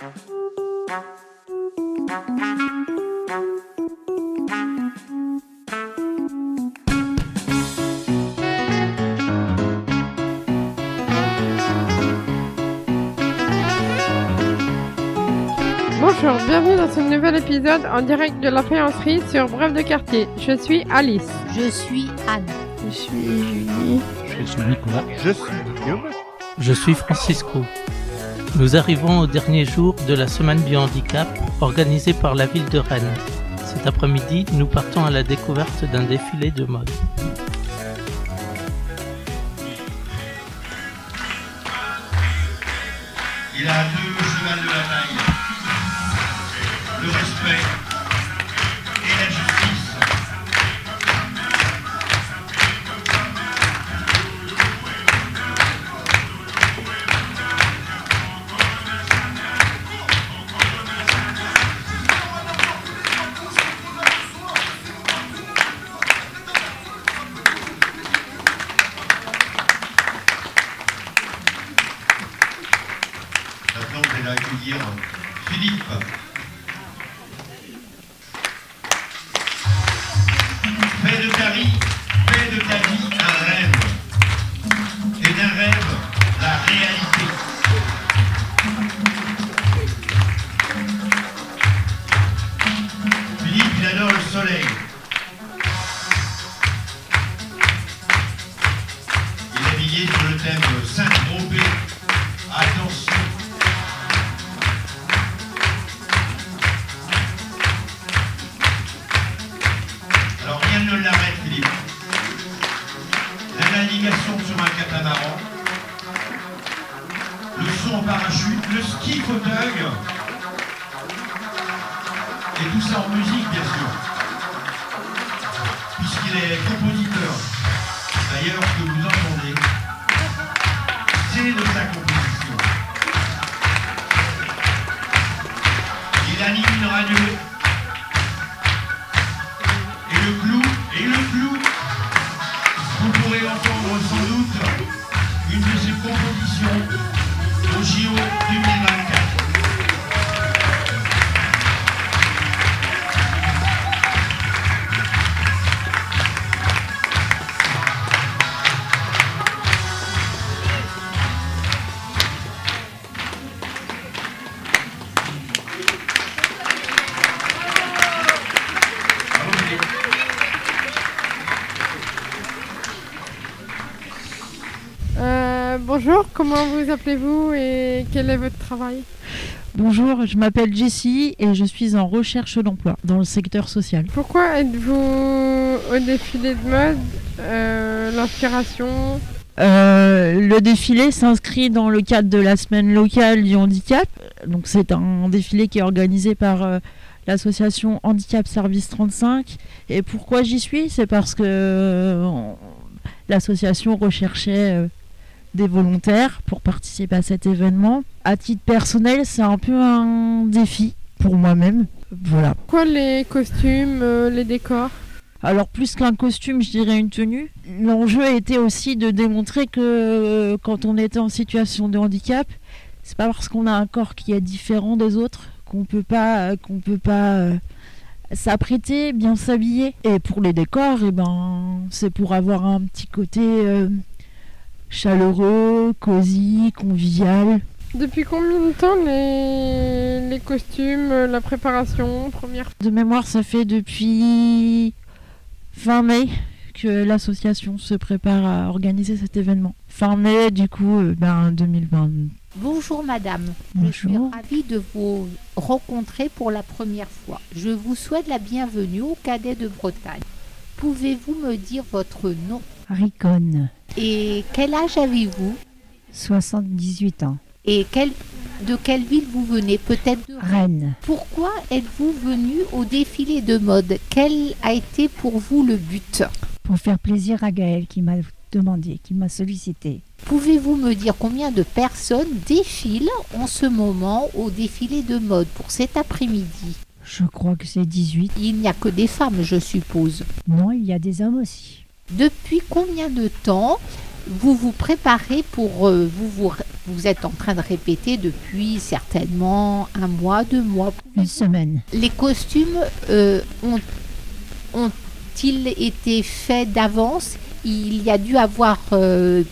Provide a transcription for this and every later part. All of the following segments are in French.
Bonjour, bienvenue dans ce nouvel épisode en direct de la faïencerie sur Bref de quartier. Je suis Alice. Je suis Anne. Je suis Julie. Je suis Nicolas. Je suis Guillaume. Je suis Francisco. Nous arrivons au dernier jour de la semaine du handicap organisée par la ville de Rennes. Cet après-midi, nous partons à la découverte d'un défilé de mode. Il a deux chevals de bataille, le respect et la justice. Maintenant, je vais accueillir Philippe. Fais de ta vie un rêve. Et d'un rêve, la réalité. Philippe, il adore le soleil. Il est habillé sur le thème Saint-Tropez. Attention. Alors rien ne l'arrête, Philippe. La navigation sur un catamaran, le saut en parachute, le ski fauteuil, et tout ça en musique, bien sûr. Puisqu'il est compositeur. D'ailleurs, ce que vous entendez, c'est de sa composition. Il anime une radio. Et le clou, vous pourrez entendre sans doute une de ses compositions au JO 2024. Bonjour, comment vous appelez-vous et quel est votre travail? Bonjour, je m'appelle Jessie et je suis en recherche d'emploi dans le secteur social. Pourquoi êtes-vous au défilé de mode? L'inspiration? Le défilé s'inscrit dans le cadre de la semaine locale du handicap. Donc c'est un défilé qui est organisé par l'association Handicap Service 35. Et pourquoi j'y suis? C'est parce que l'association recherchait des volontaires pour participer à cet événement. À titre personnel, c'est un peu un défi pour moi-même. Voilà. Quoi, les costumes, les décors? Alors plus qu'un costume, je dirais une tenue. L'enjeu était aussi de démontrer que quand on était en situation de handicap, c'est pas parce qu'on a un corps qui est différent des autres qu'on peut pas s'apprêter, bien s'habiller. Et pour les décors, c'est pour avoir un petit côté chaleureux, cosy, convivial. Depuis combien de temps les costumes, la préparation, première? De mémoire, ça fait depuis fin mai que l'association se prépare à organiser cet événement. Fin mai, du coup, 2020. Bonjour madame. Bonjour. Je suis ravie de vous rencontrer pour la première fois. Je vous souhaite la bienvenue au Cadet de Bretagne. Pouvez-vous me dire votre nom? Ricon, Et quel âge avez-vous? 78 ans. Et de quelle ville vous venez? Peut-être de Rennes. Pourquoi êtes-vous venu au défilé de mode? Quel a été pour vous le but? Pour faire plaisir à Gaël qui m'a demandé, qui m'a sollicité. Pouvez-vous me dire combien de personnes défilent en ce moment au défilé de mode pour cet après-midi? Je crois que c'est 18. Il n'y a que des femmes, je suppose. Non, il y a des hommes aussi. Depuis combien de temps vous vous préparez pour... vous êtes en train de répéter depuis certainement 1 mois, 2 mois. Une semaine. Les costumes ont-ils été faits d'avance? Il y a dû avoir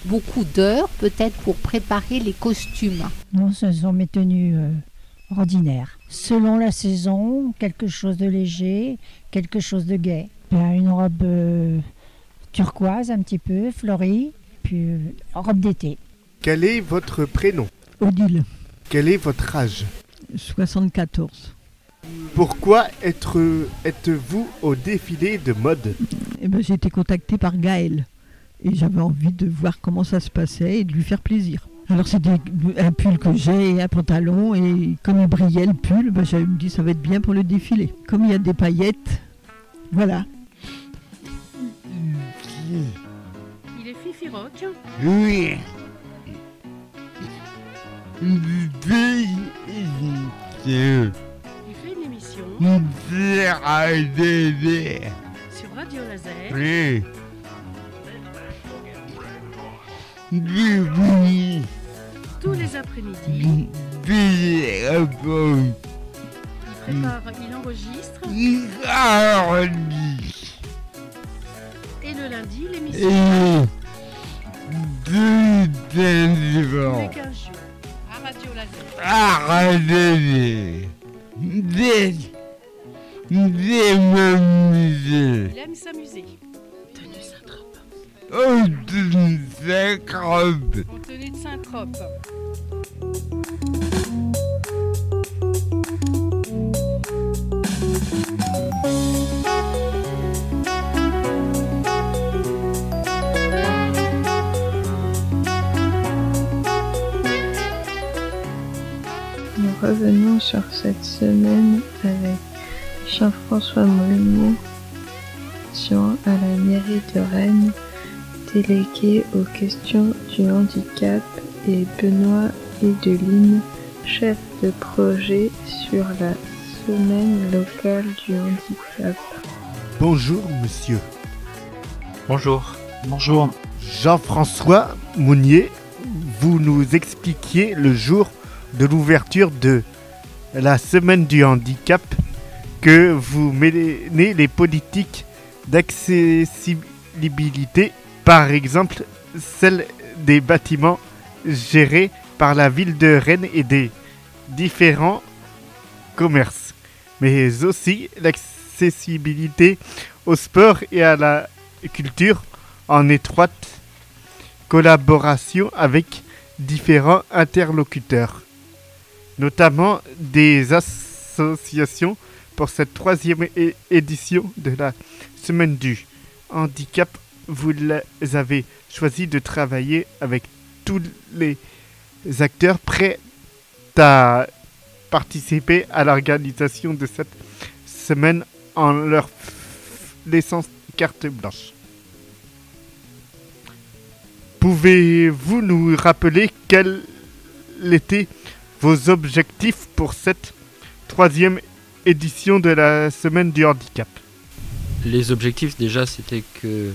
beaucoup d'heures peut-être pour préparer les costumes. Non, ce sont mes tenues ordinaires. Selon la saison, quelque chose de léger, quelque chose de gai. Une robe turquoise un petit peu, fleurie, puis robe d'été. Quel est votre prénom? Odile, Quel est votre âge? 74. Pourquoi êtes-vous au défilé de mode? J'ai été contactée par Gaël et j'avais envie de voir comment ça se passait et de lui faire plaisir. Alors c'était un pull que j'ai et un pantalon, et comme il brillait le pull, j'avais me dit ça va être bien pour le défilé. Comme il y a des paillettes, voilà. Il est Fifi Rock. Oui. Il fait une émission sur Radio Laser. Tous les après-midi. Il prépare, il enregistre. Et le lundi, l'émission. Tous les 15 jours. À Radio Laser. Il aime s'amuser. Tenue Saint-Trope. En tenue de Saint-Trope. Nous revenons sur cette semaine avec Jean-François Mollemot, à la mairie de Rennes, délégué aux questions du handicap, et Benoît Edeline, chef de projet sur la semaine locale du handicap. Bonjour monsieur. Bonjour. Bonjour. Jean-François Mounier, vous nous expliquiez le jour de l'ouverture de la semaine du handicap que vous menez les politiques d'accessibilité, par exemple celle des bâtiments gérés par la ville de Rennes et des différents commerces, mais aussi l'accessibilité au sport et à la culture en étroite collaboration avec différents interlocuteurs, notamment des associations pour cette 3e édition de la semaine du handicap. Vous avez choisi de travailler avec tous les acteurs prêts à participer à l'organisation de cette semaine en leur laissant carte blanche. Pouvez-vous nous rappeler quels étaient vos objectifs pour cette 3e édition de la semaine du handicap? Les objectifs, déjà, c'était que...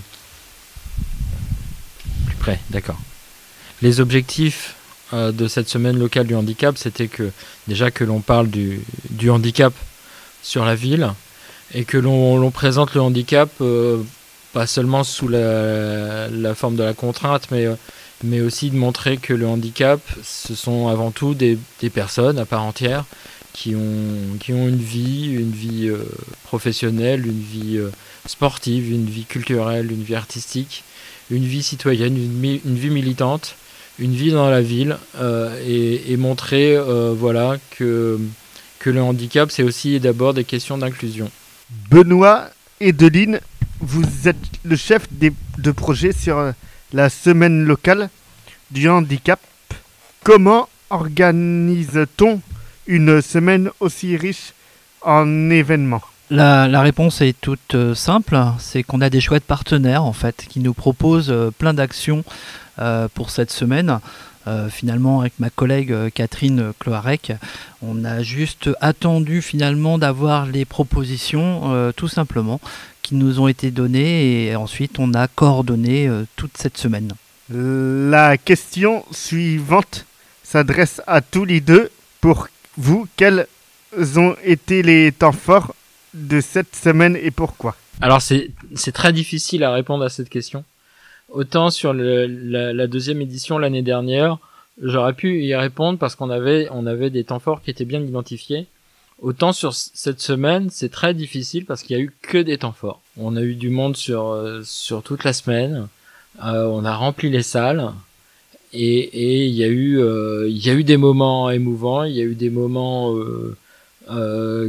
Plus près, d'accord. Les objectifs de cette semaine locale du handicap, c'était que, déjà, que l'on parle du handicap sur la ville, et que l'on présente le handicap, pas seulement sous la forme de la contrainte, mais aussi de montrer que le handicap, ce sont avant tout des personnes à part entière qui ont une vie professionnelle, une vie sportive, une vie culturelle, une vie artistique, une vie citoyenne, une vie militante, une vie dans la ville, et montrer voilà, que le handicap, c'est aussi et d'abord des questions d'inclusion. Benoît Edeline, vous êtes le chef de projet sur la semaine locale du handicap. Comment organise-t-on une semaine aussi riche en événements? La réponse est toute simple, c'est qu'on a des chouettes partenaires en fait qui nous proposent plein d'actions pour cette semaine. Finalement, avec ma collègue Catherine Cloarec, on a juste attendu finalement d'avoir les propositions tout simplement qui nous ont été données, et ensuite on a coordonné toute cette semaine. La question suivante s'adresse à tous les deux. Pour vous, quels ont été les temps forts de cette semaine et pourquoi? Alors c'est très difficile à répondre à cette question. Autant sur la deuxième édition l'année dernière, j'aurais pu y répondre parce qu'on avait des temps forts qui étaient bien identifiés. Autant sur cette semaine, c'est très difficile parce qu'il y a eu que des temps forts. On a eu du monde sur toute la semaine. On a rempli les salles et il y a eu des moments émouvants. Il y a eu des moments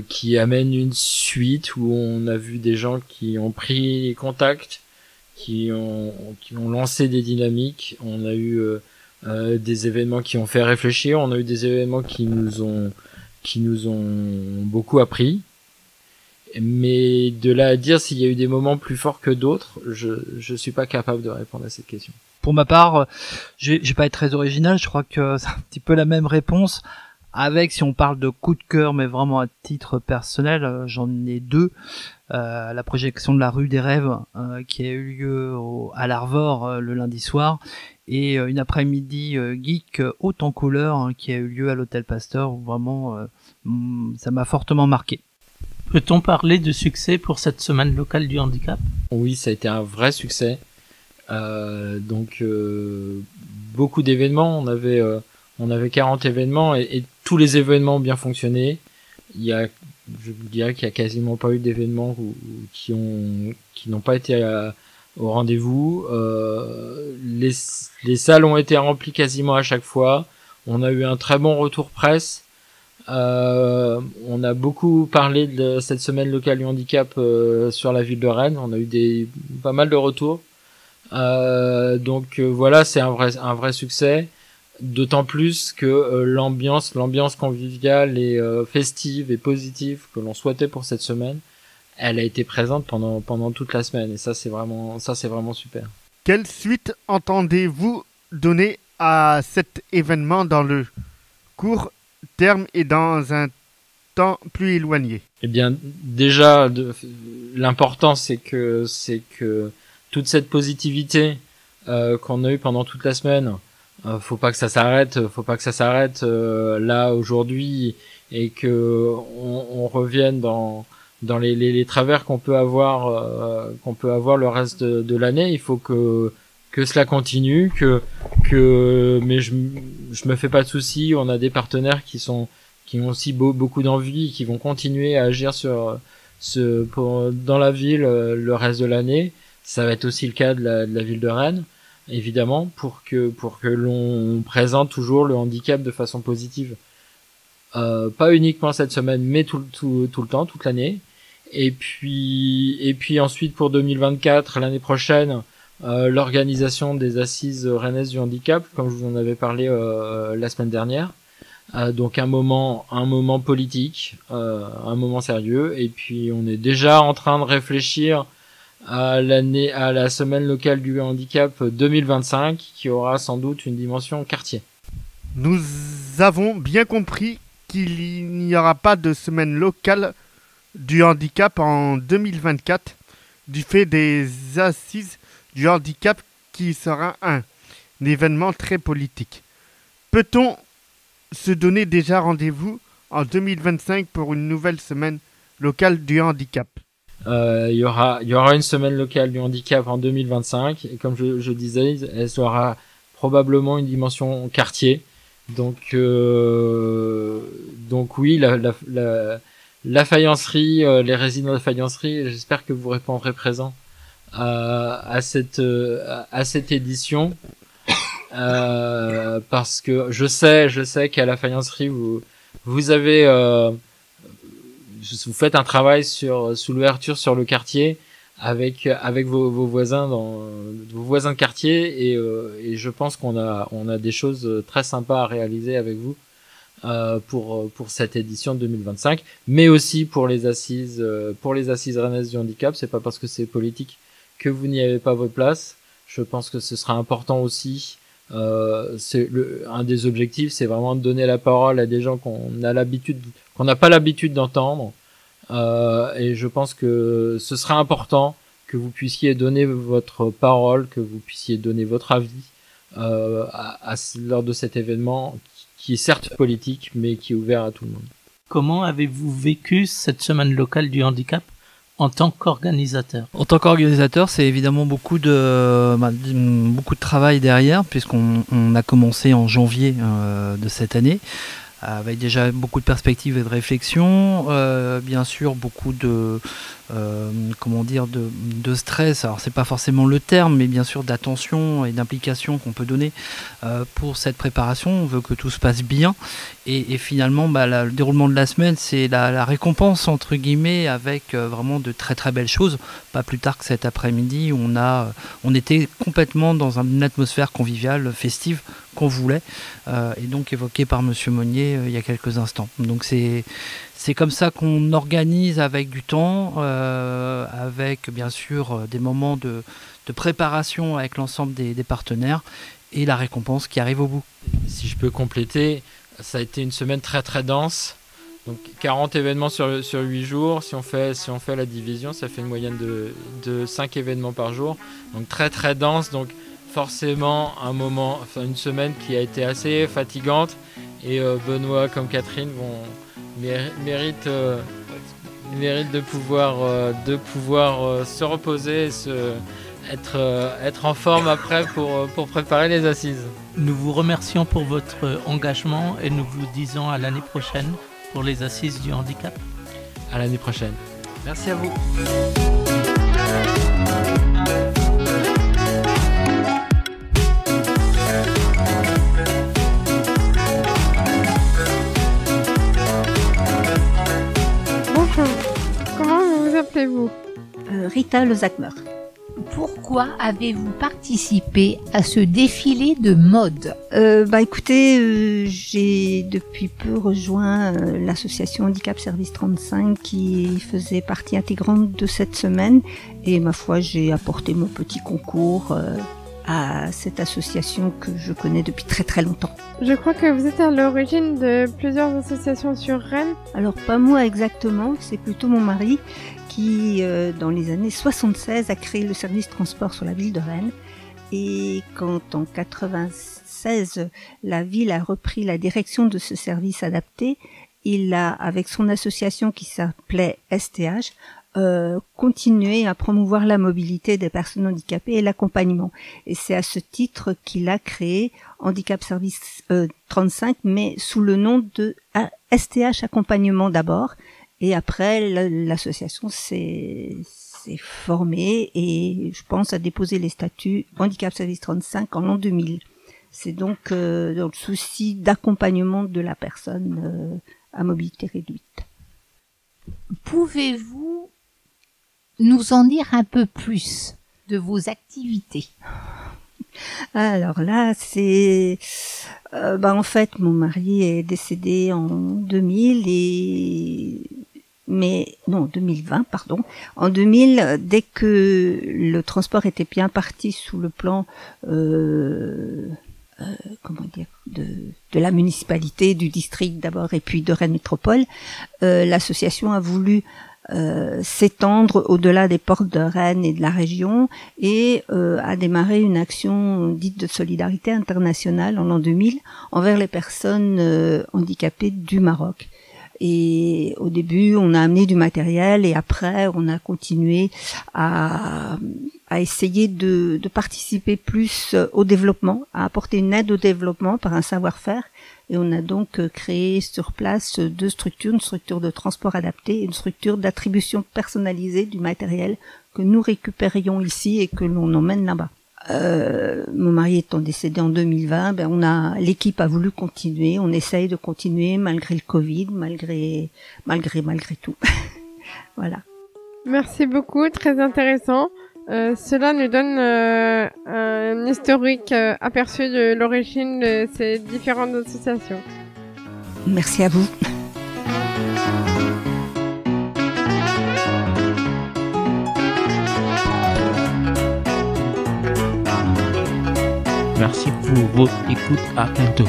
qui amènent une suite où on a vu des gens qui ont pris contact, qui ont lancé des dynamiques. On a eu des événements qui ont fait réfléchir. On a eu des événements qui nous ont beaucoup appris. Mais de là à dire s'il y a eu des moments plus forts que d'autres, je suis pas capable de répondre à cette question. Pour ma part, je vais pas être très original, je crois que c'est un petit peu la même réponse. Avec, si on parle de coup de cœur, mais vraiment à titre personnel, j'en ai deux. La projection de la rue des rêves qui a eu lieu à l'Arvor le lundi soir, et une après-midi geek haute en couleur qui a eu lieu à l'Hôtel Pasteur, où vraiment ça m'a fortement marqué. Peut-on parler de succès pour cette semaine locale du handicap? Oui, ça a été un vrai succès. Beaucoup d'événements, on avait 40 événements et tous les événements ont bien fonctionné. Je dirais qu'il y a quasiment pas eu d'événements qui n'ont pas été au rendez-vous. Les salles ont été remplies quasiment à chaque fois. On a eu un très bon retour presse. On a beaucoup parlé de cette semaine locale du handicap sur la ville de Rennes. On a eu pas mal de retours. Voilà, c'est un vrai succès. D'autant plus que l'ambiance conviviale et festive et positive que l'on souhaitait pour cette semaine, elle a été présente pendant toute la semaine, et ça c'est vraiment super. Quelle suite entendez-vous donner à cet événement dans le court terme et dans un temps plus éloigné? Eh bien, déjà, l'important c'est que toute cette positivité qu'on a eue pendant toute la semaine, faut pas que ça s'arrête là aujourd'hui, et que on revienne dans les travers qu'on peut avoir le reste de l'année. Il faut que cela continue, mais je me fais pas de soucis. On a des partenaires qui ont aussi beaucoup d'envie, qui vont continuer à agir dans la ville le reste de l'année. Ça va être aussi le cas de la ville de Rennes, évidemment, pour que l'on présente toujours le handicap de façon positive. Pas uniquement cette semaine, mais tout le temps, toute l'année. Et puis ensuite pour 2024, l'année prochaine, l'organisation des assises rennaises du handicap, comme je vous en avais parlé la semaine dernière. Donc un moment politique, un moment sérieux. Et puis on est déjà en train de réfléchir à la semaine locale du handicap 2025, qui aura sans doute une dimension quartier. Nous avons bien compris qu'il n'y aura pas de semaine locale du handicap en 2024 du fait des assises du handicap, qui sera un événement très politique. Peut-on se donner déjà rendez-vous en 2025 pour une nouvelle semaine locale du handicap? Il y aura une semaine locale du handicap en 2025, et comme je disais, elle aura probablement une dimension quartier. Donc oui, la faïencerie, les résidents de faïencerie, j'espère que vous répondrez présent à cette édition, parce que je sais qu'à la faïencerie vous avez vous faites un travail sous l'ouverture sur le quartier avec vos voisins vos voisins de quartier, et je pense qu'on a des choses très sympas à réaliser avec vous pour cette édition 2025, mais aussi pour les assises rennaises du handicap. C'est pas parce que c'est politique que vous n'y avez pas votre place. Je pense que ce sera important aussi. Un des objectifs, c'est vraiment de donner la parole à des gens qu'on n'a pas l'habitude d'entendre, et je pense que ce sera important que vous puissiez donner votre parole, que vous puissiez donner votre avis lors de cet événement qui est certes politique, mais qui est ouvert à tout le monde. Comment avez-vous vécu cette semaine locale du handicap en tant qu'organisateur? En tant qu'organisateur, c'est évidemment beaucoup de travail derrière, puisqu'on a commencé en janvier de cette année, avec déjà beaucoup de perspectives et de réflexions, bien sûr beaucoup de stress. Alors c'est pas forcément le terme, mais bien sûr d'attention et d'implication qu'on peut donner pour cette préparation. On veut que tout se passe bien, et finalement le déroulement de la semaine, c'est la récompense entre guillemets, avec vraiment de très très belles choses. Pas plus tard que cet après-midi, on était complètement dans une atmosphère conviviale, festive, qu'on voulait, et donc évoqué par Monsieur Monnier il y a quelques instants. Donc c'est comme ça qu'on organise, avec du temps, avec bien sûr des moments de préparation avec l'ensemble des partenaires, et la récompense qui arrive au bout. Si je peux compléter, ça a été une semaine très très dense. Donc 40 événements sur 8 jours. Si on fait la division, ça fait une moyenne de 5 événements par jour. Donc très très dense. Donc forcément une semaine qui a été assez fatigante, et Benoît comme Catherine méritent de pouvoir se reposer et être en forme après pour préparer les assises. Nous vous remercions pour votre engagement et nous vous disons à l'année prochaine pour les assises du handicap. À l'année prochaine. Merci à vous. Appelez-vous Rita Lezakmer. Pourquoi avez-vous participé à ce défilé de mode? Écoutez, j'ai depuis peu rejoint l'association Handicap Service 35 qui faisait partie intégrante de cette semaine, et ma foi, j'ai apporté mon petit concours à cette association que je connais depuis très très longtemps. Je crois que vous êtes à l'origine de plusieurs associations sur Rennes. Alors pas moi exactement, c'est plutôt mon mari qui, dans les années 76, a créé le service transport sur la ville de Rennes. Et quand en 96, la ville a repris la direction de ce service adapté, il a, avec son association qui s'appelait STH, continué à promouvoir la mobilité des personnes handicapées et l'accompagnement. Et c'est à ce titre qu'il a créé Handicap Service 35, mais sous le nom de STH Accompagnement d'abord. Et après, l'association s'est formée et je pense a déposé les statuts Handicap Service 35 en l'an 2000. C'est donc dans le souci d'accompagnement de la personne à mobilité réduite. Pouvez-vous nous en dire un peu plus de vos activités? Alors là, c'est... en fait, mon mari est décédé en 2000 2020, pardon. En 2000, dès que le transport était bien parti sous le plan... de la municipalité, du district d'abord, et puis de Rennes Métropole, l'association a voulu s'étendre au-delà des portes de Rennes et de la région, et a démarré une action dite de solidarité internationale en l'an 2000 envers les personnes handicapées du Maroc. Et au début, on a amené du matériel, et après, on a continué à essayer de participer plus au développement, à apporter une aide au développement par un savoir-faire. Et on a donc créé sur place deux structures, une structure de transport adapté et une structure d'attribution personnalisée du matériel que nous récupérions ici et que l'on emmène là-bas. Mon mari étant décédé en 2020, l'équipe a voulu continuer. On essaye de continuer malgré le Covid, malgré tout. Voilà. Merci beaucoup, très intéressant. Cela nous donne un historique aperçu de l'origine de ces différentes associations. Merci à vous. Merci pour votre écoute. À bientôt.